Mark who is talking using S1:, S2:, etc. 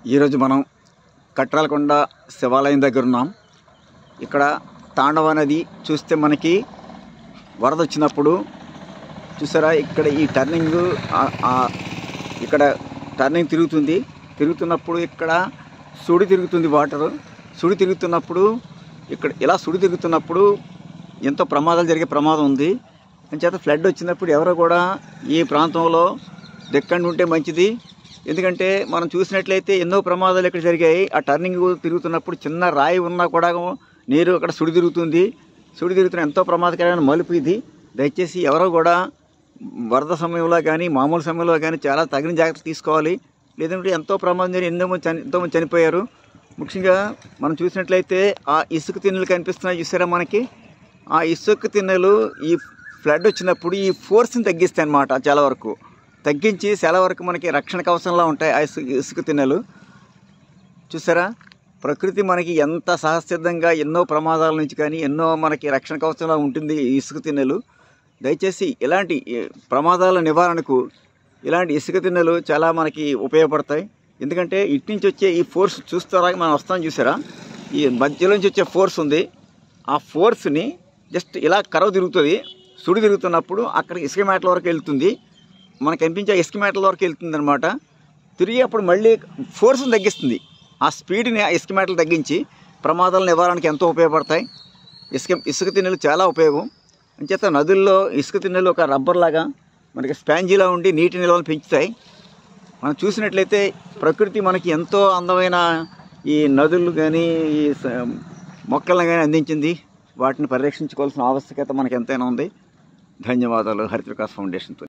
S1: ఈరోజు మనం కట్రాలకొండ శివాలయం దగ్గర ఉన్నాం. ఇక్కడ తాండవ నది చూస్తే మనకి వరద వచ్చినప్పుడు చూసారా, ఇక్కడ ఈ టర్నింగ్ ఇక్కడ టర్నింగ్ తిరుగుతున్నప్పుడు ఇక్కడ సుడి తిరుగుతుంది. వాటర్ సుడి తిరుగుతున్నప్పుడు ఇక్కడ ఇలా సుడి తిరుగుతున్నప్పుడు ఎంతో ప్రమాదాలు జరిగే ప్రమాదం ఉంది. అంచేత ఫ్లడ్ వచ్చినప్పుడు ఎవరో కూడా ఈ ప్రాంతంలో దిక్కండి ఉంటే మంచిది. ఎందుకంటే మనం చూసినట్లయితే ఎన్నో ప్రమాదాలు ఇక్కడ జరిగాయి. ఆ టర్నింగ్ తిరుగుతున్నప్పుడు చిన్న రాయి ఉన్నా కూడా నీరు అక్కడ సుడి తిరుగుతున్న ఎంతో ప్రమాదకరమైన మలుపు ఇది. దయచేసి ఎవరో కూడా వరద సమయంలో కానీ మామూలు సమయంలో కానీ చాలా తగిన జాగ్రత్తలు తీసుకోవాలి. లేదంటే ఎంతో ప్రమాదం జరిగి ఎంతోమంది చనిపోయారు. ముఖ్యంగా మనం చూసినట్లయితే ఆ ఇసుక తిన్నెలు కనిపిస్తున్నాయి చూసారా మనకి. ఆ ఇసుక తిన్నెలు ఈ ఫ్లడ్ వచ్చినప్పుడు ఈ ఫోర్స్ని తగ్గిస్తాయి అన్నమాట. చాలా వరకు మనకి రక్షణ కవచంలా ఉంటాయి ఆ ఇసుక తిన్నెలు. చూసారా, ప్రకృతి మనకి ఎంత సహసిద్ధంగా ఎన్నో ప్రమాదాల నుంచి కానీ ఎన్నో మనకి రక్షణ కవచంలా ఉంటుంది ఈ ఇసుక తిన్నెలు. దయచేసి ఇలాంటి ప్రమాదాల నివారణకు ఇలాంటి ఇసుక తిన్నెలు చాలా మనకి ఉపయోగపడతాయి. ఎందుకంటే ఇటు నుంచి వచ్చే ఈ ఫోర్స్ చూస్తారా, మనం వస్తాం చూసారా, ఈ మధ్యలోంచి వచ్చే ఫోర్స్ ఉంది. ఆ ఫోర్స్ని జస్ట్ ఇలా కరవ తిరుగుతుంది. సుడి తిరుగుతున్నప్పుడు అక్కడ ఇసుక మేటల వరకు వెళ్తుంది. మనకు కనిపించే ఇసుక మేటల వరకు వెళ్తుంది అనమాట. తిరిగి అప్పుడు మళ్ళీ ఫోర్స్ని తగ్గిస్తుంది. ఆ స్పీడ్ని ఆ ఇసుక మేటలు తగ్గించి ప్రమాదాల నివారణకి ఎంతో ఉపయోగపడతాయి. ఇసుక తిన్నెలు చాలా ఉపయోగం. అంచేత నదుల్లో ఇసుక తిన్నెలు ఒక రబ్బర్ లాగా మనకి స్పాంజీలా ఉండి నీటి నిల్వలు పెంచుతాయి. మనం చూసినట్లయితే ప్రకృతి మనకి ఎంతో అందమైన ఈ నదులు కానీ ఈ మొక్కలను కానీ అందించింది. వాటిని పరిరక్షించుకోవాల్సిన ఆవశ్యకత మనకి ఎంతైనా ఉంది. ధన్యవాదాలు హరిత వికాస్ ఫౌండేషన్తో.